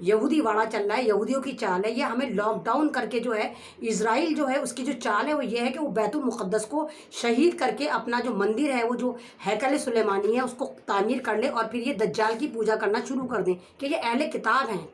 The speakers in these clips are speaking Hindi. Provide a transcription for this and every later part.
यहूदी वाड़ा चल रहा है, यहूदियों की चाल है। ये हमें लॉकडाउन करके जो है इज़राइल जो है उसकी जो चाल है वो ये है कि वो बैतुल मुक़द्दस को शहीद करके अपना जो मंदिर है, वो जो हैकल सुलेमानी है, उसको तामीर कर ले और फिर ये दज्जाल की पूजा करना शुरू कर दें कि ये अहले किताब हैं।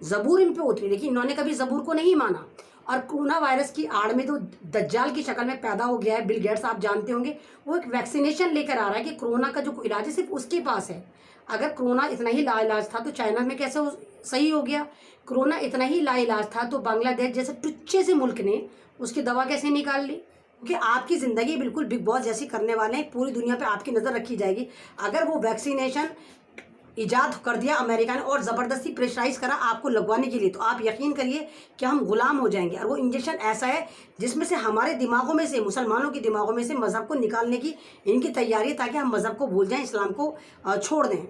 ज़बूर इन पे उतरी, लेकिन इन्होंने कभी ज़बूर को नहीं माना। और कोरोना वायरस की आड़ में तो दज्जाल की शक्ल में पैदा हो गया है बिल गेट्स, आप जानते होंगे। वो एक वैक्सीनेशन लेकर आ रहा है कि कोरोना का जो इलाज है सिर्फ उसके पास है। अगर कोरोना इतना ही लाइलाज था तो चाइना में कैसे सही हो गया? कोरोना इतना ही लाइलाज था तो बांग्लादेश जैसे टुच्चे से मुल्क ने उसकी दवा कैसे निकाल ली? क्योंकि आपकी ज़िंदगी बिल्कुल बिग बॉस जैसी करने वाले हैं, पूरी दुनिया पे आपकी नज़र रखी जाएगी। अगर वो वैक्सीनेशन ईजाद कर दिया अमेरिका ने और ज़बरदस्ती प्रेशराइज करा आपको लगवाने के लिए, तो आप यकीन करिए कि हम गुलाम हो जाएंगे। और वो इंजेक्शन ऐसा है जिसमें से हमारे दिमागों में से, मुसलमानों के दिमागों में से मज़हब को निकालने की इनकी तैयारी है, ताकि हम मज़हब को भूल जाएं, इस्लाम को छोड़ दें।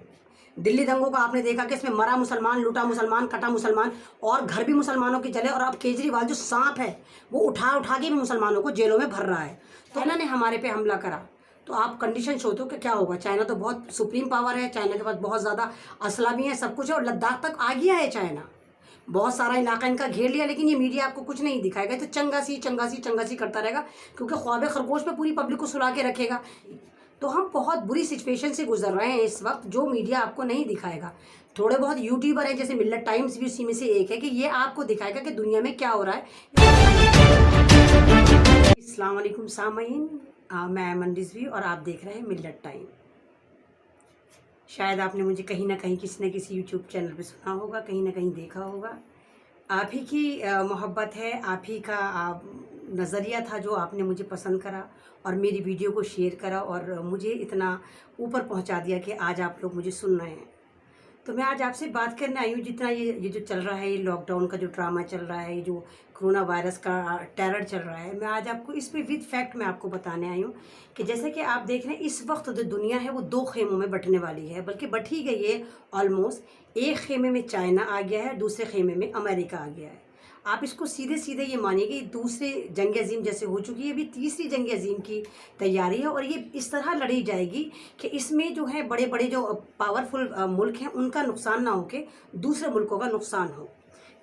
दिल्ली दंगों का आपने देखा कि इसमें मरा मुसलमान, लूटा मुसलमान, कटा मुसलमान, और घर भी मुसलमानों के जले। और अब केजरीवाल जो सांप है वो उठा उठा के भी मुसलमानों को जेलों में भर रहा है। तो इन्होंने हमारे पे हमला करा, तो आप कंडीशन सोचो कि क्या होगा। चाइना तो बहुत सुप्रीम पावर है, चाइना के पास बहुत ज़्यादा असला भी है, सब कुछ है, और लद्दाख तक आ गया है चाइना। बहुत सारा इलाका इनका घेर लिया, लेकिन ये मीडिया आपको कुछ नहीं दिखाएगा। तो चंगासी चंगासी चंगासी करता रहेगा, क्योंकि ख्वाब खरगोश पे पूरी पब्लिक को सुला के रखेगा। तो हम बहुत बुरी सिचुएशन से गुजर रहे हैं इस वक्त, जो मीडिया आपको नहीं दिखाएगा। थोड़े बहुत यूट्यूबर हैं, जैसे मिल्लत टाइम्स भी उसी में से एक है, कि ये आपको दिखाएगा कि दुनिया में क्या हो रहा है। अस्सलाम वालेकुम सामीन, मैं अमन रिजवी और आप देख रहे हैं मिल्लत टाइम। शायद आपने मुझे कहीं ना कहीं किसी न किसी यूट्यूब चैनल पे सुना होगा, कहीं ना कहीं देखा होगा। आप ही की मोहब्बत है, आप ही का नज़रिया था जो आपने मुझे पसंद करा और मेरी वीडियो को शेयर करा और मुझे इतना ऊपर पहुंचा दिया कि आज आप लोग मुझे सुन रहे हैं। तो मैं आज आपसे बात करने आई हूँ, जितना ये जो चल रहा है, ये लॉकडाउन का जो ड्रामा चल रहा है, ये जो कोरोना वायरस का टेरर चल रहा है, मैं आज आपको इस पे विद फैक्ट मैं आपको बताने आई हूँ कि जैसे कि आप देख रहे हैं इस वक्त जो दुनिया है वो दो खेमों में बंटने वाली है, बल्कि बट ही गई है ऑलमोस्ट। एक खेमे में चाइना आ गया है, दूसरे खेमे में अमेरिका आ गया है। आप इसको सीधे सीधे ये मानिए कि दूसरे जंग अजीम जैसे हो चुकी है, अभी तीसरी जंग अजीम की तैयारी है। और ये इस तरह लड़ी जाएगी कि इसमें जो है बड़े बड़े जो पावरफुल मुल्क हैं उनका नुकसान ना हो के दूसरे मुल्कों का नुकसान हो।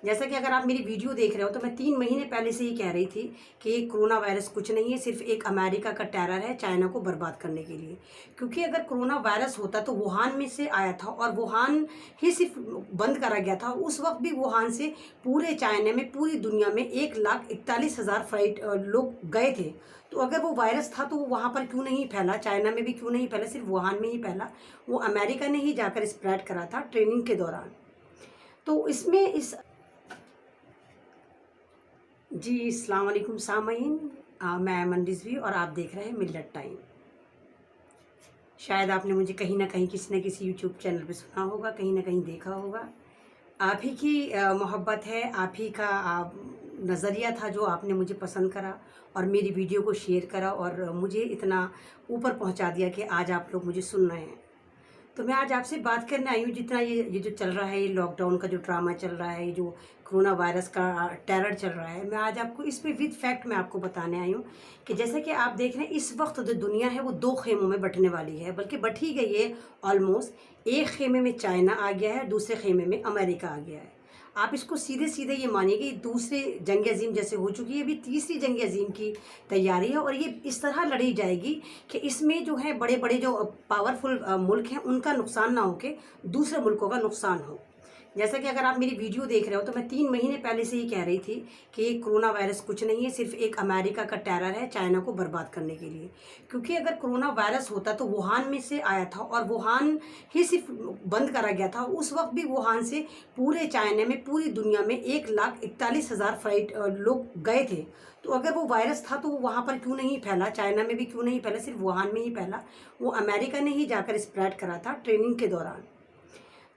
जैसा कि अगर आप मेरी वीडियो देख रहे हो तो मैं 3 महीने पहले से ही कह रही थी कि ये कोरोना वायरस कुछ नहीं है, सिर्फ एक अमेरिका का टेरर है चाइना को बर्बाद करने के लिए। क्योंकि अगर कोरोना वायरस होता तो वुहान में से आया था और वुहान ही सिर्फ बंद करा गया था। उस वक्त भी वुहान से पूरे चाइना में, पूरी दुनिया में 1,41,000 फ्लाइट लोग गए थे। तो अगर वो वायरस था तो वो वहाँ पर क्यों नहीं फैला, चाइना में भी क्यों नहीं फैला, सिर्फ वुहान में ही फैला। वो अमेरिका ने ही जाकर स्प्रेड करा था ट्रेनिंग के दौरान। तो इसमें जी अस्सलाम वालेकुम सामीन, मैं अमन रिजवी और आप देख रहे हैं मिल्लत टाइम। शायद आपने मुझे कहीं ना कहीं किसी न किसी यूट्यूब चैनल पे सुना होगा, कहीं ना कहीं देखा होगा। आप ही की मोहब्बत है, आप ही का नज़रिया था जो आपने मुझे पसंद करा और मेरी वीडियो को शेयर करा और मुझे इतना ऊपर पहुंचा दिया कि आज आप लोग मुझे सुन रहे हैं। तो मैं आज आपसे बात करने आई हूँ, जितना ये जो चल रहा है, ये लॉकडाउन का जो ड्रामा चल रहा है, ये जो कोरोना वायरस का टेरर चल रहा है, मैं आज आपको इस पे विद फैक्ट मैं आपको बताने आई हूँ कि जैसे कि आप देख रहे हैं इस वक्त जो दुनिया है वो दो खेमों में बंटने वाली है, बल्कि बट ही गई है ऑलमोस्ट। एक खेमे में चाइना आ गया है, दूसरे खेमे में अमेरिका आ गया है। आप इसको सीधे सीधे ये मानिए कि दूसरे जंग अजीम जैसे हो चुकी है, अभी तीसरी जंग अजीम की तैयारी है। और ये इस तरह लड़ी जाएगी कि इसमें जो है बड़े बड़े जो पावरफुल मुल्क हैं उनका नुकसान ना हो के दूसरे मुल्कों का नुकसान हो। जैसा कि अगर आप मेरी वीडियो देख रहे हो तो मैं 3 महीने पहले से ही कह रही थी कि ये कोरोना वायरस कुछ नहीं है, सिर्फ एक अमेरिका का टेरर है चाइना को बर्बाद करने के लिए। क्योंकि अगर कोरोना वायरस होता तो वुहान में से आया था और वुहान ही सिर्फ बंद करा गया था। उस वक्त भी वुहान से पूरे चाइना में, पूरी दुनिया में 1,41,000 फ्लाइट लोग गए थे। तो अगर वो वायरस था तो वो वहाँ पर क्यों नहीं फैला, चाइना में भी क्यों नहीं फैला, सिर्फ वुहान में ही फैला। वो अमेरिका ने ही जाकर स्प्रेड करा था ट्रेनिंग के दौरान।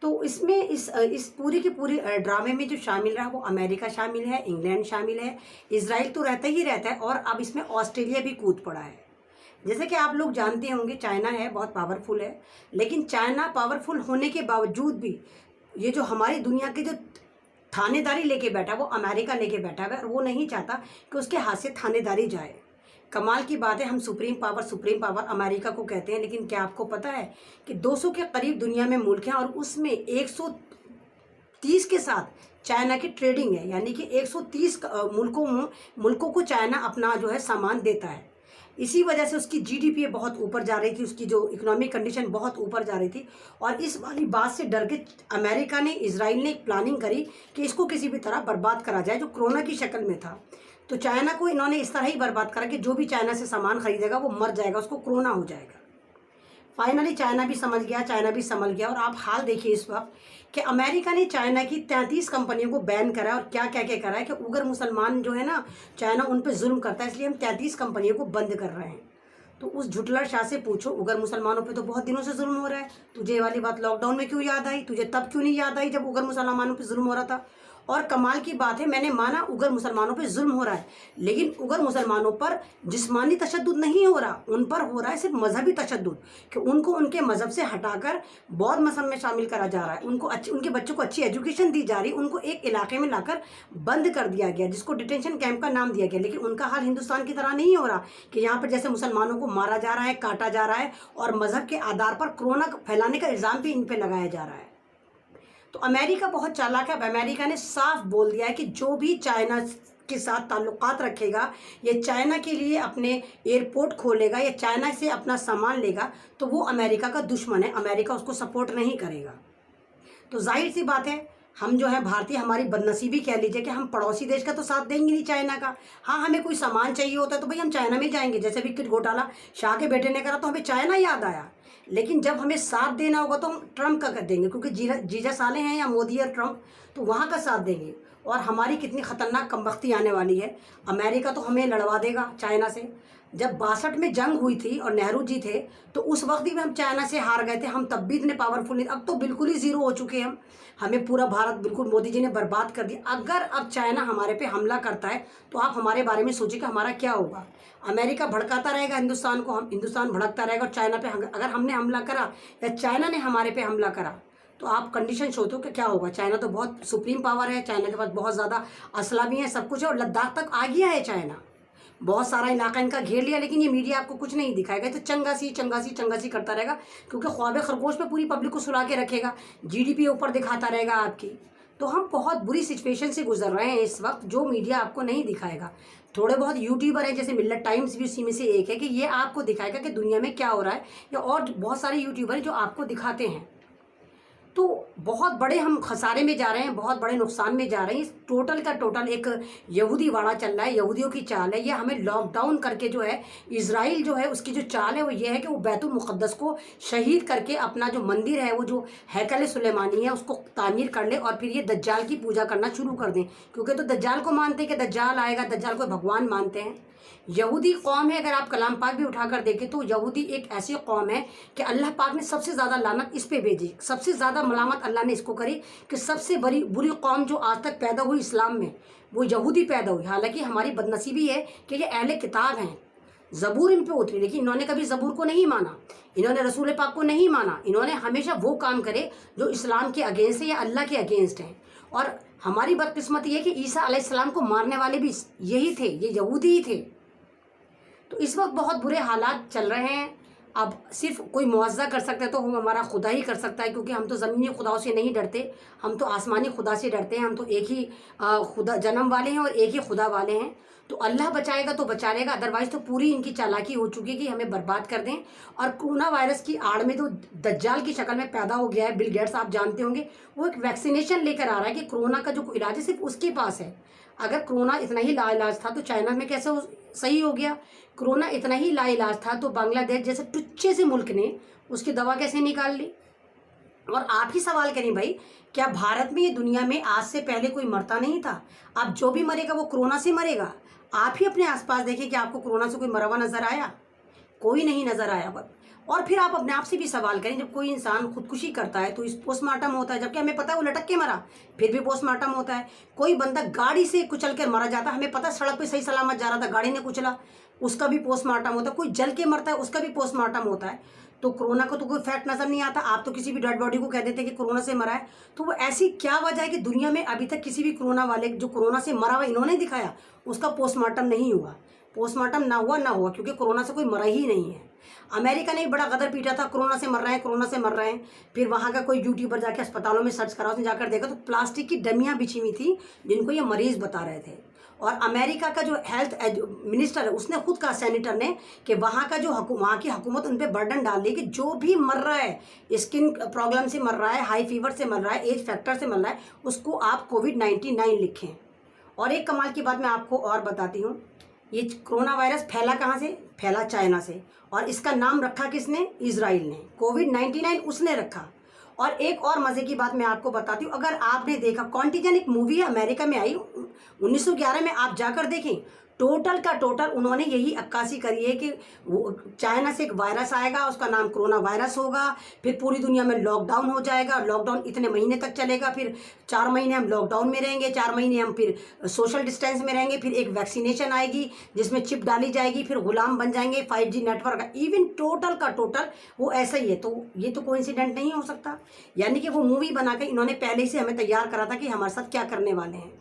तो इसमें इस पूरी की पूरी ड्रामे में जो शामिल रहा वो अमेरिका शामिल है, इंग्लैंड शामिल है, इजराइल तो रहता ही रहता है, और अब इसमें ऑस्ट्रेलिया भी कूद पड़ा है। जैसे कि आप लोग जानते होंगे चाइना है बहुत पावरफुल है, लेकिन चाइना पावरफुल होने के बावजूद भी ये जो हमारी दुनिया के जो थानेदारी लेके बैठा वो अमेरिका लेके बैठा है, और वो नहीं चाहता कि उसके हाथ से थानेदारी जाए। कमाल की बात है, हम सुप्रीम पावर अमेरिका को कहते हैं, लेकिन क्या आपको पता है कि 200 के करीब दुनिया में मुल्क हैं और उसमें 130 के साथ चाइना की ट्रेडिंग है, यानी कि 130 मुल्कों को चाइना अपना जो है सामान देता है। इसी वजह से उसकी जीडीपी बहुत ऊपर जा रही थी, उसकी जो इकोनॉमिक कंडीशन बहुत ऊपर जा रही थी। और इस वाली बात से डर के अमेरिका ने, इजराइल ने एक प्लानिंग करी कि इसको किसी भी तरह बर्बाद करा जाए, जो कोरोना की शक्ल में था। तो चाइना को इन्होंने इस तरह ही बर्बाद करा कि जो भी चाइना से सामान खरीदेगा वो मर जाएगा, उसको कोरोना हो जाएगा। फाइनली चाइना भी समझ गया, चाइना भी संभल गया। और आप हाल देखिए इस वक्त कि अमेरिका ने चाइना की 33 कंपनियों को बैन करा है। और क्या क्या क्या करा है कि उगर मुसलमान जो है ना, चाइना उन पर जुल्म करता है, इसलिए हम 33 कंपनियों को बंद कर रहे हैं। तो उस झुटलर शाह से पूछो, उगर मुसलमानों पे तो बहुत दिनों से जुल्म हो रहा है, तुझे ये वाली बात लॉकडाउन में क्यों याद आई? तुझे तब क्यों नहीं याद आई जब उगर मुसलमानों पे जुल्म हो रहा था? और कमाल की बात है, मैंने माना उगर मुसलमानों पे जुल्म हो रहा है, लेकिन उगर मुसलमानों पर जिस्मानी तशद्दुद नहीं हो रहा, उन पर हो रहा है सिर्फ मजहबी तशद्दुद, कि उनको उनके मजहब से हटाकर बौद्ध मजहब में शामिल करा जा रहा है। उनके बच्चों को अच्छी एजुकेशन दी जा रही, उनको एक इलाके में लाकर बंद कर दिया गया, जिसको डिटेंशन कैंप का नाम दिया गया। लेकिन उनका हाल हिंदुस्तान की तरह नहीं हो रहा कि यहाँ पर जैसे मुसलमानों को मारा जा रहा है, काटा जा रहा है, और मजहब के आधार पर कोरोना फैलाने का इल्ज़ाम भी इन पर लगाया जा रहा है। तो अमेरिका बहुत चालाक है। अब अमेरिका ने साफ बोल दिया है कि जो भी चाइना के साथ ताल्लुकात रखेगा, या चाइना के लिए अपने एयरपोर्ट खोलेगा, या चाइना से अपना सामान लेगा, तो वो अमेरिका का दुश्मन है, अमेरिका उसको सपोर्ट नहीं करेगा। तो जाहिर सी बात है, हम जो है भारतीय, हमारी बदनसीबी कह लीजिए कि हम पड़ोसी देश का तो साथ देंगे नहीं चाइना का। हाँ, हमें कोई सामान चाहिए होता है तो भाई हम चाइना में जाएंगे, जैसे भी किट घोटाला शाह के बेटे ने करा तो हमें चाइना याद आया। लेकिन जब हमें साथ देना होगा तो हम ट्रंप का कर देंगे, क्योंकि जीजा साले हैं या मोदी और ट्रंप, तो वहाँ का साथ देंगे। और हमारी कितनी ख़तरनाक कमबख्ती आने वाली है, अमेरिका तो हमें लड़वा देगा चाइना से। जब 62 में जंग हुई थी और नेहरू जी थे, तो उस वक्त भी हम चाइना से हार गए थे, हम तब भी इतने पावरफुल नहीं, अब तो बिल्कुल ही ज़ीरो हो चुके हैं हमें पूरा भारत बिल्कुल मोदी जी ने बर्बाद कर दिया। अगर अब चाइना हमारे पे हमला करता है तो आप हमारे बारे में सोचिए कि हमारा क्या होगा। अमेरिका भड़काता रहेगा हिंदुस्तान को, हम हिंदुस्तान भड़कता रहेगा, और चाइना पे अगर हमने हमला करा या चाइना ने हमारे पे हमला करा, तो आप कंडीशन सोचो कि क्या होगा। चाइना तो बहुत सुप्रीम पावर है, चाइना के पास बहुत ज़्यादा असला भी है, सब कुछ है, और लद्दाख तक आ गया है चाइना, बहुत सारा इलाका इनका घेर लिया। लेकिन ये मीडिया आपको कुछ नहीं दिखाएगा, तो चंगासी चंगासी चंगासी करता रहेगा, क्योंकि ख्वाब खरगोश पे पूरी पब्लिक को सुला के रखेगा, जीडीपी ऊपर दिखाता रहेगा आपकी। तो हम बहुत बुरी सिचुएशन से गुजर रहे हैं इस वक्त, जो मीडिया आपको नहीं दिखाएगा। थोड़े बहुत यूट्यूबर हैं, जैसे मिल्लत टाइम्स भी उसी में से एक है, कि ये आपको दिखाएगा कि दुनिया में क्या हो रहा है, या और बहुत सारे यूट्यूबर हैं जो आपको दिखाते हैं। तो बहुत बड़े हम खसारे में जा रहे हैं, बहुत बड़े नुकसान में जा रहे हैं। इस टोटल का टोटल एक यहूदी वाड़ा चल रहा है, यहूदियों की चाल है। ये हमें लॉकडाउन करके जो है, इजराइल जो है उसकी जो चाल है वो ये है कि वो बैतुल मुक़द्दस को शहीद करके अपना जो मंदिर है, वो जो हैकल सुलेमानी है, उसको तामीर कर ले, और फिर ये दज्जाल की पूजा करना शुरू कर दें। क्योंकि तो दज्जाल को मानते हैं कि दज्जाल आएगा, दज्जाल को भगवान मानते हैं। यहूदी कौम है, अगर आप कलाम पाक भी उठाकर देखें तो यहूदी एक ऐसी कौम है कि अल्लाह पाक ने सबसे ज़्यादा लानत इस पे भेजी, सबसे ज़्यादा मलामत अल्लाह ने इसको करी कि सबसे बड़ी बुरी कौम जो आज तक पैदा हुई इस्लाम में, वो यहूदी पैदा हुई। हालांकि हमारी बदनसीबी है कि ये अहले किताब हैं, ज़बूर इन पे उतरी, लेकिन इन्होंने कभी ज़बूर को नहीं माना, इन्होंने रसूल पाक को नहीं माना, इन्होंने हमेशा वो काम करे जो इस्लाम के अगेंस्ट है या अल्लाह के अगेंस्ट है। और हमारी बदकिस्मती है कि ईसा अलैहिस्सलाम को मारने वाले भी यही थे, ये यहूदी ही थे। तो इस वक्त बहुत बुरे हालात चल रहे हैं। अब सिर्फ कोई मुआवजा कर सकता है तो हम हमारा खुदा ही कर सकता है, क्योंकि हम तो ज़मीनी खुदाओं से नहीं डरते, हम तो आसमानी खुदा से डरते हैं। हम तो एक ही खुदा जन्म वाले हैं और एक ही खुदा वाले हैं। तो अल्लाह बचाएगा तो बचा लेगा, अदरवाइज़ तो पूरी इनकी चालाकी हो चुकी है कि हमें बर्बाद कर दें। और कोरोना वायरस की आड़ में तो दज्जाल की शक्ल में पैदा हो गया है बिल गेट्स, आप जानते होंगे, वो एक वैक्सीनेशन लेकर आ रहा है कि कोरोना का जो इलाज है सिर्फ उसके पास है। अगर कोरोना इतना ही लाइलाज था तो चाइना में कैसे सही हो गया? कोरोना इतना ही लाइलाज था तो बांग्लादेश जैसे टुच्चे से मुल्क ने उसकी दवा कैसे निकाल ली? और आप ही सवाल करें भाई, क्या भारत में, ये दुनिया में आज से पहले कोई मरता नहीं था? अब जो भी मरेगा वो कोरोना से मरेगा। आप ही अपने आसपास देखें कि आपको कोरोना से कोई मरा हुआ नजर आया? कोई नहीं नजर आया। और फिर आप अपने आप से भी सवाल करें, जब कोई इंसान खुदकुशी करता है तो इस पोस्टमार्टम होता है, जबकि हमें पता है वो लटक के मरा, फिर भी पोस्टमार्टम होता है। कोई बंदा गाड़ी से कुचल कर मरा जाता है, हमें पता सड़क पे सही सलामत जा रहा था, गाड़ी ने कुचला, उसका भी पोस्टमार्टम होता है। कोई जल के मरता है, उसका भी पोस्टमार्टम होता है। तो कोरोना को तो कोई फैक्ट नजर नहीं आता। आप तो किसी भी डेड बॉडी को कह देते हैं कि कोरोना से मरा है। तो वो ऐसी क्या वजह है कि दुनिया में अभी तक किसी भी कोरोना वाले जो कोरोना से मरा हुआ इन्होंने दिखाया, उसका पोस्टमार्टम नहीं हुआ? पोस्टमार्टम ना हुआ, क्योंकि कोरोना से कोई मरा ही नहीं है। अमेरिका ने भी बड़ा गदर पीटा था, कोरोना से मर रहे हैं, कोरोना से मर रहे हैं। फिर वहाँ का कोई यूट्यूबर जाके अस्पतालों में सर्च करा, उसने जाकर देखा तो प्लास्टिक की डमियाँ बिछी हुई थी जिनको ये मरीज बता रहे थे। और अमेरिका का जो हेल्थ मिनिस्टर है उसने खुद कहा, सेनेटर ने, कि वहाँ का जो वहाँ की हुकूमत उन पर बर्डन डाल दी कि जो भी मर रहा है, स्किन प्रॉब्लम से मर रहा है, हाई फीवर से मर रहा है, एज फैक्टर से मर रहा है, उसको आप कोविड-19 लिखें। और एक कमाल की बात मैं आपको और बताती हूँ, ये कोरोना वायरस फैला कहाँ से? फैला चाइना से। और इसका नाम रखा किसने? इजराइल ने। कोविड-19 उसने रखा। और एक और मज़े की बात मैं आपको बताती हूँ, अगर आपने देखा, कॉन्टिजन एक मूवी है, अमेरिका में आई 1911 में, आप जाकर देखें, टोटल का टोटल उन्होंने यही अक्कासी करी है कि वो चाइना से एक वायरस आएगा, उसका नाम कोरोना वायरस होगा, फिर पूरी दुनिया में लॉकडाउन हो जाएगा, लॉकडाउन इतने महीने तक चलेगा, फिर 4 महीने हम लॉकडाउन में रहेंगे, 4 महीने हम फिर सोशल डिस्टेंस में रहेंगे, फिर एक वैक्सीनेशन आएगी जिसमें चिप डाली जाएगी, फिर गुलाम बन जाएंगे 5G नेटवर्क। इवन टोटल का टोटल वो ऐसा ही है। तो ये तो कोइंसिडेंट नहीं हो सकता, यानी कि वो मूवी बना के इन्होंने पहले से हमें तैयार करा था कि हमारे साथ क्या करने वाले हैं।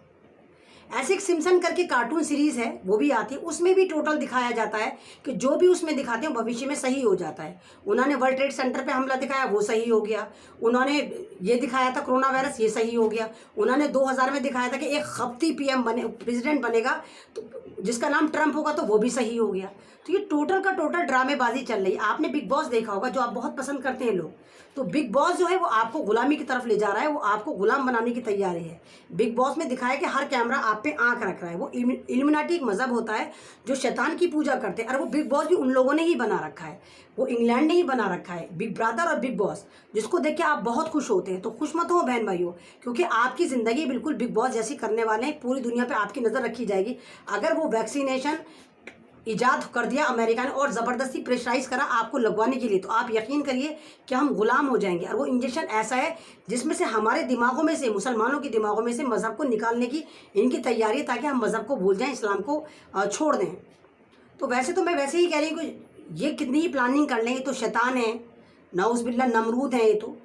ऐसे एक सिम्पसन करके कार्टून सीरीज़ है, वो भी आती है, उसमें भी टोटल दिखाया जाता है कि जो भी उसमें दिखाते हैं भविष्य में सही हो जाता है। उन्होंने वर्ल्ड ट्रेड सेंटर पे हमला दिखाया, वो सही हो गया। उन्होंने ये दिखाया था कोरोना वायरस, ये सही हो गया। उन्होंने 2000 में दिखाया था कि एक खपती PM प्रेसिडेंट बनेगा तो जिसका नाम ट्रंप होगा, तो वो भी सही हो गया। तो ये टोटल का टोटल ड्रामेबाजी चल रही है। आपने बिग बॉस देखा होगा, जो आप बहुत पसंद करते हैं लोग, तो बिग बॉस जो है वो आपको गुलामी की तरफ ले जा रहा है, वो आपको गुलाम बनाने की तैयारी है। बिग बॉस में दिखाया कि हर कैमरा आप पे आंख रख रहा है। वो इल्यूमिनाटी एक मजहब होता है जो शैतान की पूजा करते हैं, और वो बिग बॉस भी उन लोगों ने ही बना रखा है, वो इंग्लैंड ने ही बना रखा है, बिग ब्रदर और बिग बॉस, जिसको देख के आप बहुत खुश होते हैं। तो खुश मत हो बहन भाइयों, क्योंकि आपकी ज़िंदगी बिल्कुल बिग बॉस जैसी करने वाले हैं। पूरी दुनिया पर आपकी नज़र रखी जाएगी। अगर वो वैक्सीनेशन ईजाद कर दिया अमेरिका ने और ज़बरदस्ती प्रेशराइज करा आपको लगवाने के लिए, तो आप यकीन करिए कि हम गुलाम हो जाएंगे। और वो इंजेक्शन ऐसा है जिसमें से हमारे दिमागों में से, मुसलमानों के दिमागों में से मज़हब को निकालने की इनकी तैयारी है, ताकि हम मज़हब को भूल जाएं, इस्लाम को छोड़ दें। तो वैसे तो मैं वैसे ही कह रही हूँ कि ये कितनी ही प्लानिंग कर लेंगे तो शैतान है, नाउज़ुबिल्लाह, नमरूद है। ये तो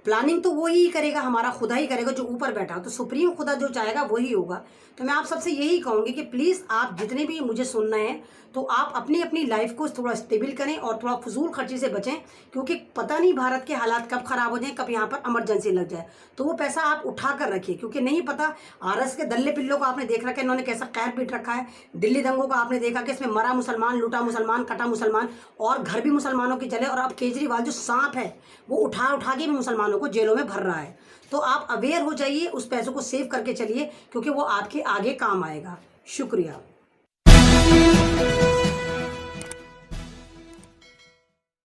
प्लानिंग तो वो ही करेगा, हमारा खुदा ही करेगा जो ऊपर बैठा हो। तो सुप्रीम खुदा जो चाहेगा वही होगा। तो मैं आप सबसे यही कहूँगी कि प्लीज़ आप जितने भी मुझे सुनना है, तो आप अपनी अपनी लाइफ को थोड़ा स्टेबल करें और थोड़ा फजूल खर्ची से बचें, क्योंकि पता नहीं भारत के हालात कब ख़राब हो जाएं, कब यहाँ पर इमरजेंसी लग जाए। तो वो पैसा आप उठा कर रखिए, क्योंकि नहीं पता। RS के दल्ले पिल्लों को आपने देख रखा है, इन्होंने कैसा खैर पीट रखा है। दिल्ली दंगों का आपने देखा कि इसमें मरा मुसलमान, लूटा मुसलमान, कटा मुसलमान, और घर भी मुसलमानों के जले। और अब केजरीवाल जो सांप है वो उठा उठा के भी मुसलमानों को जेलों में भर रहा है। तो आप अवेयर हो जाइए, उस पैसों को सेव करके चलिए, क्योंकि वो आपके आगे काम आएगा। शुक्रिया।